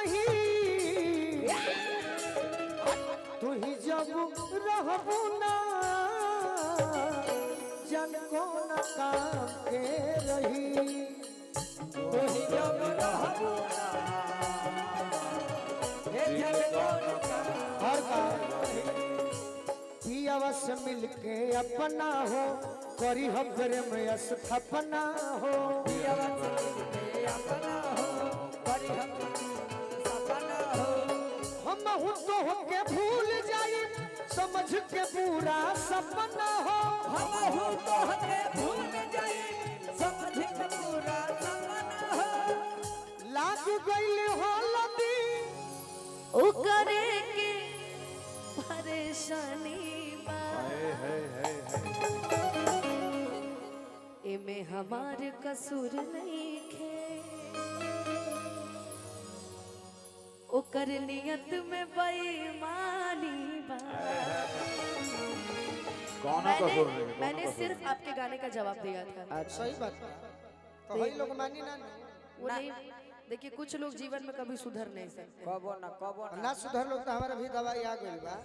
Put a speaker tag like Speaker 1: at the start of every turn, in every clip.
Speaker 1: नहीं तू ही जब रहबू ना जन को न काम के रही
Speaker 2: तू ही जब रहबू ना हे जन को न काम
Speaker 1: और का पियावा से मिलके अपना हो करी हम प्रेम स्थापना हो
Speaker 2: पियावा से मिलके अपना हो करी हम सपना हो
Speaker 1: हम हूँ तो होके भूल जाई समझ के पूरा सपना हो
Speaker 2: हम हूँ तो होके भूल जाई समझ के पूरा सपना हो
Speaker 1: लाग गइल हो लदी
Speaker 3: ओ करे के परेशानी बा एमे हमार कसूर नहीं खे ओकर नियत में बेईमानी बा मैंने सिर्फ आपके गाने का जवाब दिया था।
Speaker 1: सही बात तो वही लोग मानी ना
Speaker 3: वो नहीं देखिए कुछ लोग जीवन में कभी सुधर नहीं सकते।
Speaker 2: कबो
Speaker 1: ना सुधर लोग तो हमारा भी दवाई आ गई बा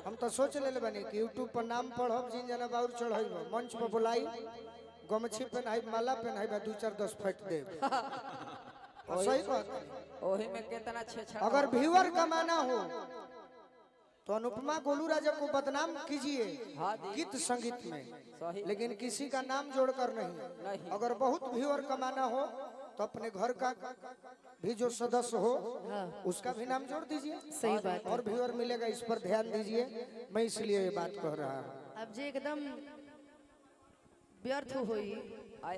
Speaker 1: हम तो सोच ले बनी कि यूट्यूब पर नाम पढ़ब जिन जना बाउर चढ़ब मंच पर बुलाई गमछी पहनाई माला पहनाई 2-4-10 फट दे सही बात
Speaker 2: ओही में कितना छेछा
Speaker 1: अगर व्यूअर कमाना हो तो अनुपमा गोलू राजा को बदनाम कीजिए गीत संगीत में लेकिन किसी का नाम जोड़कर नहीं अगर बहुत व्यूअर कमाना हो तो अपने घर का भी जो सदस्य हो उसका भी नाम जोड़ दीजिए।
Speaker 3: सही बात
Speaker 1: और व्यूअर मिलेगा इस पर ध्यान दीजिए मैं इसलिए ये बात कह रहा हूँ।
Speaker 3: अब जे एकदम व्यर्थ हुई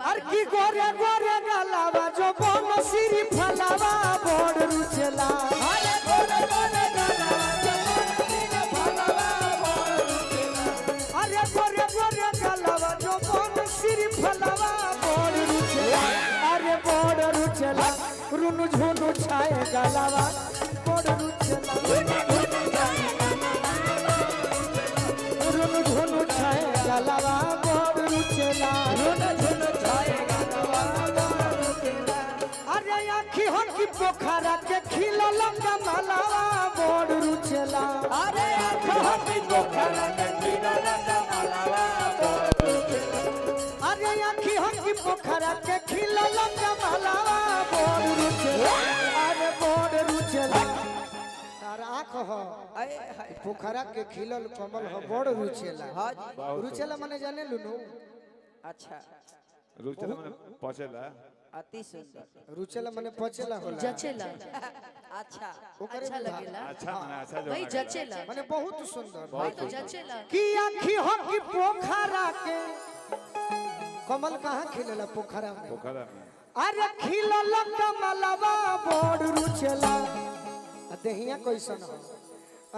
Speaker 1: अर की गोरे गोरे गलावा जो बन सिरी फलावा बोड़ रुचला
Speaker 2: अरे गोरे गोरे गलावा
Speaker 1: अरे गोरे गोरे गलावा जो बन सिरी फलावा बोड़ रुचला अरे बोड़ रुचला रुनु झुनु छाए गलावा बोड़ रुचला रुनु झुनु छाए गलावा बोड़ रुचला अरे आखी हो की पोखरा के खिलल कमलवा बोड़ रुचला
Speaker 2: अरे आँख हो की पोखरा के खिलल कमलवा
Speaker 1: अरे आखी हो की पोखरा के खिलल कमलवा बोड़ रुचला अरे बोड़ रुचला तार आँख हो पोखरा के खिलल कमल हो बोड़ रुचला रुचला माने जाने लुनु
Speaker 2: अच्छा
Speaker 4: रुचला माने पचेला
Speaker 2: अति सुंदर
Speaker 1: रुचला माने पचेला होला
Speaker 3: जचेला
Speaker 2: अच्छा
Speaker 3: अच्छा लगेला
Speaker 4: अच्छा माने अच्छा जो
Speaker 3: भाई जचेला
Speaker 1: माने बहुत सुंदर
Speaker 3: भाई तो जचेला
Speaker 1: की आँखी हो की पोखरा के कमल कहाँ खिलेला पोखरा में
Speaker 4: पोखरा में
Speaker 1: अरे खिलल कमलवा बोड़ रुचला देहिया कैसन हो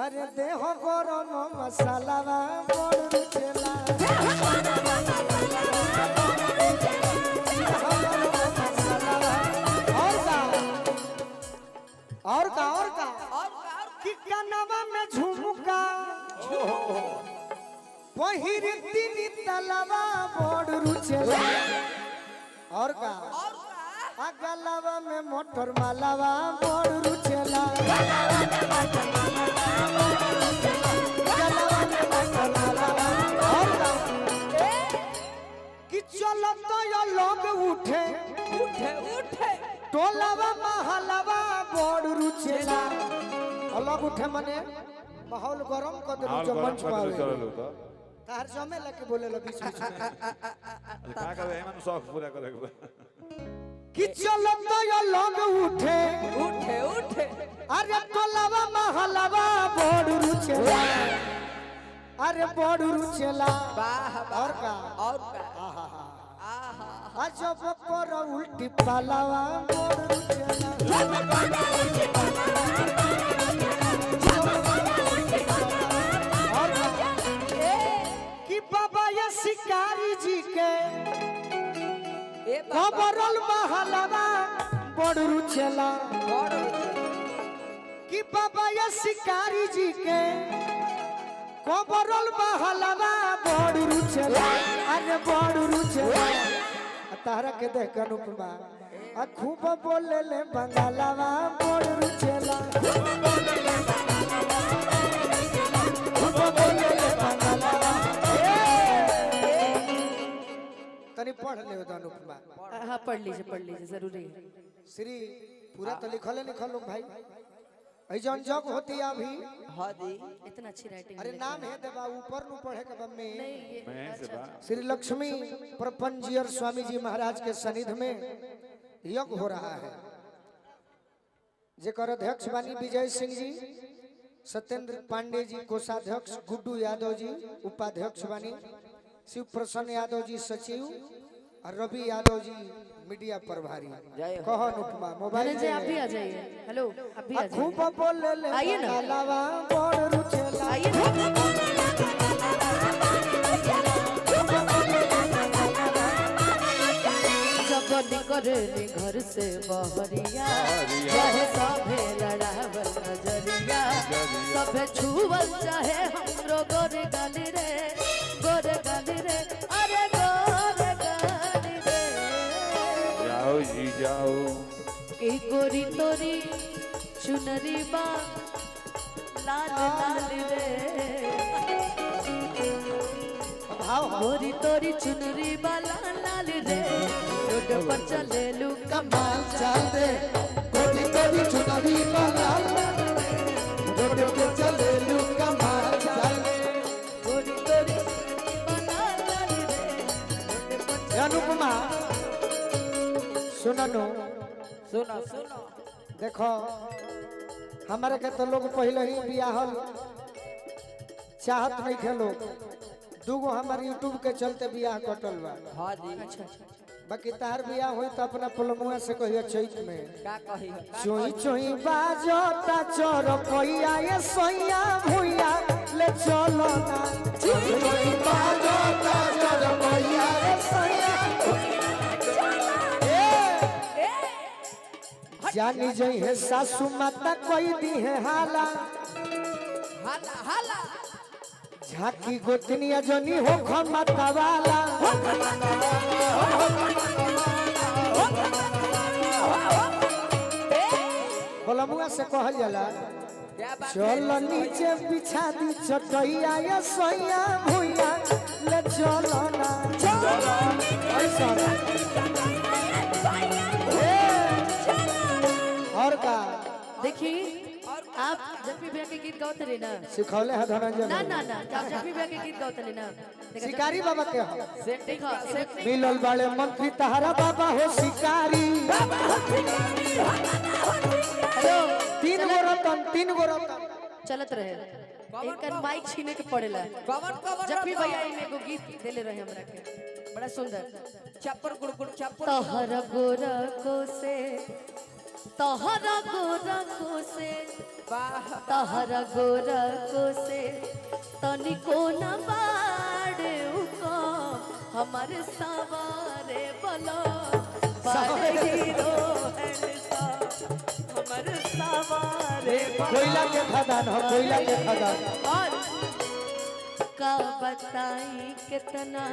Speaker 1: अरे देह गरम मसालावा बोड़ रुचला और का कि कनवा में झुमका पहिर तीन तलवा बोड़ रुचला और का गलवा में मोटर मालावा बोड़ रुचला और का कि चलत या लोग उठे
Speaker 2: उठे उठे
Speaker 1: टोलावा महलवा बोड़ रुचला अलग उठे मने माहौल गरम कर दे जो मंच पावे
Speaker 4: चललो तो
Speaker 1: तार जमे लगे बोले लो बीच बीच में
Speaker 4: का करे एमन शौक पूरा करे
Speaker 1: कि चलत या लोग उठे
Speaker 2: उठे उठे
Speaker 1: अरे टोलावा महलवा बोड़ रुचला अरे बोड़ रुचला
Speaker 2: वाह
Speaker 1: और का
Speaker 2: आहा
Speaker 1: अजब पर उल्टी पालावा बोड़ रुचला कि बाबा ये शिकारी जी के
Speaker 2: ए बाबा
Speaker 1: खबरल महलवा बोड़ रुचला कि बाबा ये शिकारी जी के खबरल महलवा बोड़ रुचला अरे बोड़ रुचला तारा के देख अनुपमा खूब बोले ले बंगालवा बोड़ रुचला निवेदन अनुपमा
Speaker 3: हाँ पढ़ लीजिए जरूरी है।
Speaker 1: श्री पूरा तो लिखल है लिखल लोग भाई ऐजन जग होती अभी
Speaker 2: हाँ जी
Speaker 3: इतना अच्छी राइटिंग
Speaker 1: अरे नाम है देवा ऊपर नु पढ़े के बम में
Speaker 3: नहीं ये
Speaker 4: मैं से बा
Speaker 1: श्री लक्ष्मी प्रपंजीयर स्वामी जी महाराज के सनिध में यज्ञ हो रहा है जेकर अध्यक्ष बानी विजय सिंह जी, सत्येंद्र पांडे जी कोषाध्यक्ष, गुड्डू यादव जी उपाध्यक्ष बानी, शिव प्रसन्न यादव जी सचिव और रवि यादव जी मीडिया प्रभारी। कहो अनुपमा मोबाइल
Speaker 3: धनंजय आप भी आ जाइए। हेलो आप भी आ जाइए।
Speaker 1: खूब बोले ले
Speaker 3: आइए ना।
Speaker 1: लावा बोल रुचेला
Speaker 3: आइए ना। जब निकले घर से बहरिया चाहे सभे लड़ावल नजरिया सभे छुवल चाहे हमरो गोरे गाली रे अरे गोरे गाली रे
Speaker 4: जाओ जी जाओ
Speaker 3: की गोरी तोरी चुनरी बा लाल लाल रे
Speaker 1: भाव
Speaker 3: गोरी तोरी चुनरी बा लाल लाल रे रोड पर चले लू कमाल
Speaker 1: चल दे कोटी कोटी चुनरी वाला रोड पे चले लू कमाल चल
Speaker 3: गोरी तोरी चुनरी बा लाल लाल रे रोड पर चले
Speaker 1: अनुपमा सुननो
Speaker 2: सुनो सुनो
Speaker 1: देखो हमारे के तो लोग पहले ही बियाहल चाहत नहीं थे लोग दूगो हमारे यूट्यूब के चलते बियाह कटल बा
Speaker 2: हाँ जी
Speaker 3: अच्छा
Speaker 1: बाकी तार बियाह हुई तो अपना पलमुआ से कहिए चैत में
Speaker 2: का कही
Speaker 1: चोई चोई बाजता चोर कोइया ये सोइया भुइया ले चलो ना चोई चोई बाजता चोर कोइया ये सोइया जानी जई है सासू माता कोई दी है हाला
Speaker 2: हाला हाला
Speaker 1: झाकी गोतनिया जनी हो खमाता वाला बलमुआ से कहल जाला
Speaker 2: क्या बात
Speaker 1: चल नीचे बिछा दी चटैया या सोइया भुइया ले चलो ना ऐसा और का
Speaker 3: देखिए आप जब भी ब्याह के गीत गाते रहे ना
Speaker 1: सिखौले है धनंजय
Speaker 3: ना ना ना आप जब भी ब्याह के गीत गाते रहे ना
Speaker 1: शिकारी बाबा के हो
Speaker 3: देखो
Speaker 1: मिलल बाले मंत्री तहरा बाबा हो शिकारी
Speaker 3: हेलो
Speaker 1: तीन गो रतन
Speaker 3: चलत रहे इनका माइक छीने के पड़ेला
Speaker 2: कवर
Speaker 3: जब भी भैया इमे एगो गीत देले रहे हमरा के बड़ा सुंदर
Speaker 2: चप्पर गुड़ चप्पर
Speaker 3: तहरा गोरा को से तहरा गोरा को से
Speaker 2: वाह
Speaker 3: तहरा गोरा को से तनिको न बाड़े उको हमारे सवारे बोलो बाड़े हीरो हैंडसा हमारे सवारे
Speaker 1: कोयला के खदान हो कोयला के खदान
Speaker 3: और का बताई कितना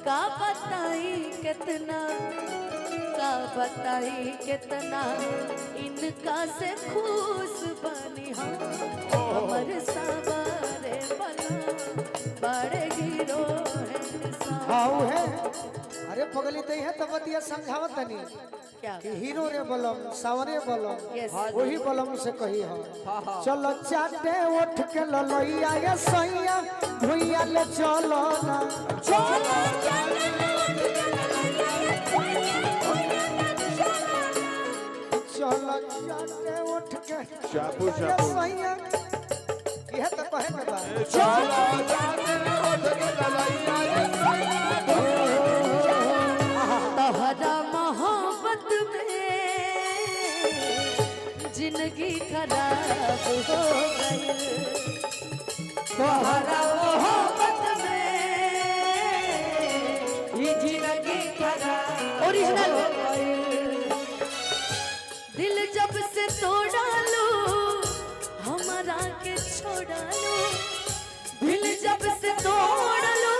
Speaker 3: का बताई कितना का बताई कितना इनका से खुश बनी हमर सवारे बना बड़े हीरो है
Speaker 1: हाउ है अरे पगली तई है तो बतिया समझावत तनी
Speaker 3: क्या
Speaker 1: कि हीरो रे बलम सावरे बलम
Speaker 3: Yes.
Speaker 1: वही बलम से कही हो चलो चाटे उठ के ललैया या सैया भुइया ले चलो ना चलो चाटे उठ के
Speaker 4: शापू
Speaker 1: या
Speaker 4: शापू
Speaker 1: सैया यह तो कहे के बा
Speaker 3: तहरा मोहब्बत में जिंदगी खराब हो गई तहरा मोहब्बत में ये जिंदगी खराब ओरिजिनल दिल जब से तोड़ा लो हमारा के छोड़ा लो दिल जब से तोड़ लो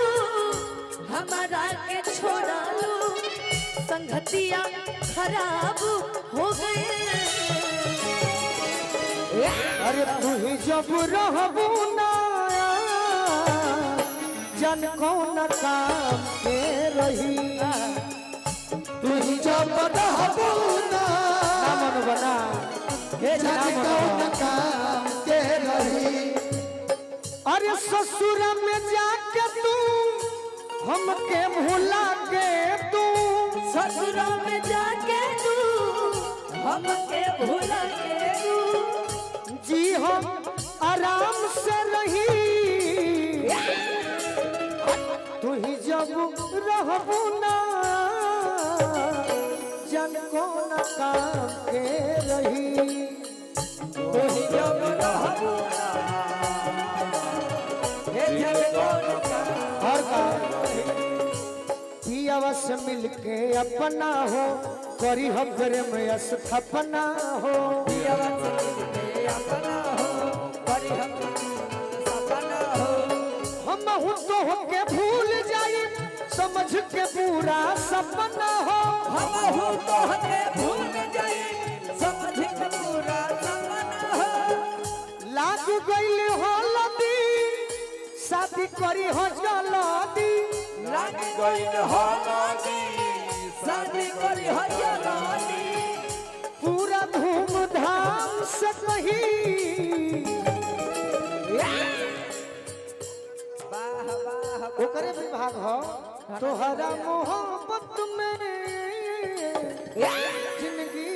Speaker 3: हमारा के छोड़ा लो संगतिया खराब हो गए
Speaker 1: अरे तू ही जब रहबू ना जन कौन काम के रही तू ही जब रहबू ना
Speaker 2: मन बना हे
Speaker 1: जाने कौन काम के रही। अरे ससुर में जाके तू हमके भुला के तू
Speaker 3: ससुर में जाके तू हमके भुला के तू
Speaker 1: जी हम आराम से रही तू ही जब रहबू ना जन कौन काम के रही
Speaker 2: तू ही जब रहबू ना हे जग कौन का
Speaker 1: और का पियावा से मिलके अपना हो करी हो प्रेम स्थापना हो
Speaker 2: पियावा से मिलके अपना हो करी हम सपना हो
Speaker 1: हम हूँ तो होके भूल जाई समझ के पूरा सपना हो
Speaker 2: हम हो तो हते भूल जाई समझ के पूरा सपना हो
Speaker 1: लागू गईल हो लदी शादी करी हो जल्दी
Speaker 2: लाग गइल हो लागी शादी करी हो जलाली
Speaker 1: पूरा धूमधाम से कही
Speaker 2: वाह वाह
Speaker 1: ओकरे विभाग हो तोहरा मोहब्बत में जिंदगी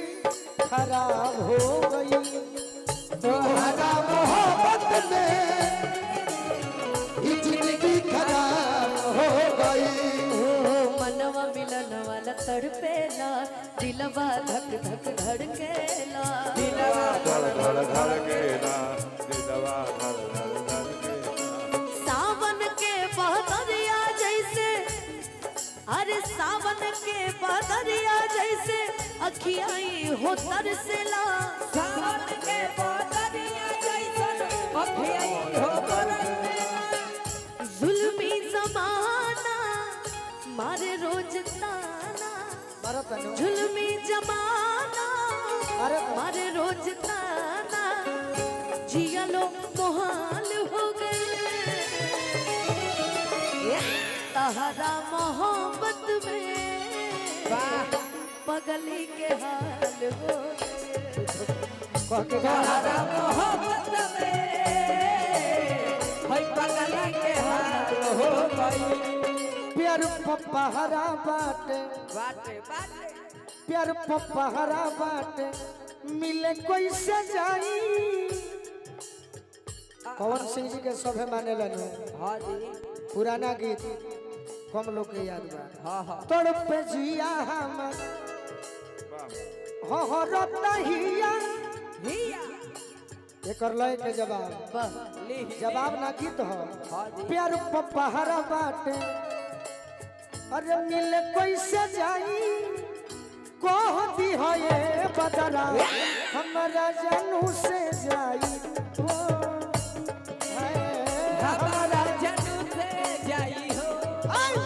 Speaker 1: खराब हो गई तोहरा मोहब्बत में ही जिंदगी खराब हो गई।
Speaker 3: मनवा मिलन वाला तड़पेला दिलवा धक धक धड़केला
Speaker 2: दिलवा
Speaker 4: धड़ धड़ धड़ के ना दिलवा धड़ धड़ धड़ के ना
Speaker 3: सावन के बदरिया जैसे अरे सावन के बदरिया जैसे अखियाई हो तरसेला
Speaker 2: सावन के बदरिया जैसन अखियाई हो बरसेला
Speaker 3: जुल्मी जमाना मारे रोज ताना
Speaker 1: भरत अनु,
Speaker 3: जुल्मी जमाना
Speaker 1: अरे
Speaker 3: मारे रोज ताना जियलो मोहाल हो गए तहरा मोहब्बत में
Speaker 2: वाह
Speaker 3: पगली के हाल हो
Speaker 1: कह के गा
Speaker 2: तोहरा मोहब्बत में है पगला के हाल हो गई
Speaker 1: प्यार पपहरा बाटे
Speaker 2: बाटे बाटे
Speaker 1: प्यार पपहरा बाटे मिले कैसे जाई पवन सिंह जी के सभे माने लनु
Speaker 2: हाँ जी
Speaker 1: पुराना गीत कम लोग के याद बा
Speaker 2: हाँ हाँ
Speaker 1: तड़प जिया हम हो रतहिया
Speaker 2: हिया
Speaker 1: एकर लय के जवाब
Speaker 2: ली
Speaker 1: जवाब ना गीत हो
Speaker 2: हाँ जी
Speaker 1: प्यार पपहरा बाटे अरे मिले कैसे जाई कह दी हो ये बदरा हमरा जानू से जाई ओ,
Speaker 2: हमारा जनू से जाई हो
Speaker 1: आई,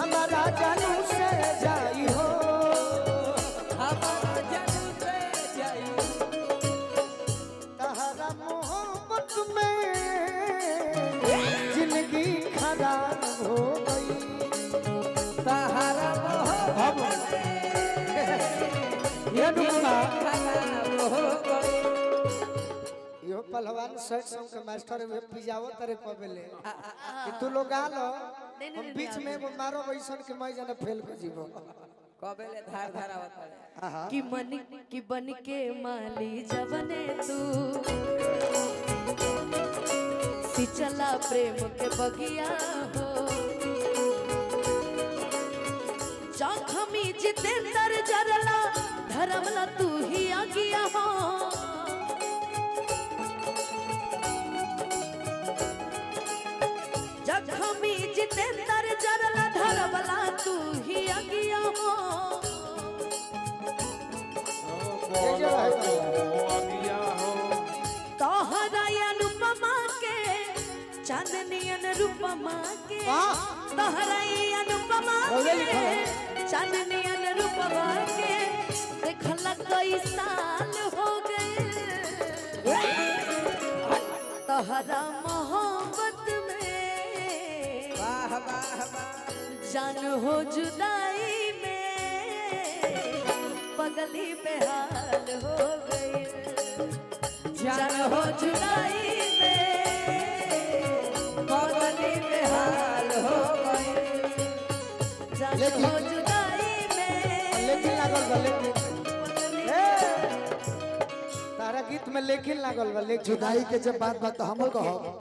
Speaker 1: हमारा जानू से जाई हो
Speaker 2: हमारा जनू से जाई
Speaker 1: तहरा मोहब्बत में जिंदगी खराब हो गई।
Speaker 2: सहारा मोहब्बत
Speaker 1: ये नुमा
Speaker 2: खराब हो गई
Speaker 1: यो पहलवान शर्ट सॉन्ग के मास्टर वे पिजावो तरे कबेले कि तू लोग आ लो हम बीच में वो मारो वैसन के मैं जाने फेल को जीवो
Speaker 2: कबेले धार धार आवत
Speaker 1: आहा
Speaker 3: कि बन के माली जवने तू सिचला प्रेम के बगिया हो जखमी जितेंद्र जरला धरमला तू ही आगिया हो जखमी जितेंद्र जरला धरमला तू ही आगिया हो
Speaker 1: ये जो है तो।
Speaker 4: अगिया हो
Speaker 3: तोहरा अनुपमा के चांदनियन रूपमा के
Speaker 1: वाह!
Speaker 3: तोहरा अनुपमा
Speaker 1: बोले
Speaker 3: के
Speaker 1: लिखो।
Speaker 3: चांदनियन रूपमा के देखला कई साल हो गए तोहरा मोहब्बत में
Speaker 2: वाह
Speaker 3: जान हो जुदाई में पगली बेहाल हो गई, जान हो जुदाई में पगली बेहाल हो गई, जान हो जुदाई में
Speaker 1: लेकिन लागल बा लेकिन
Speaker 3: पगली
Speaker 1: तारा गीत में लेकिन लागल बा लेकिन
Speaker 5: जुदाई के जब बात बात हम कहो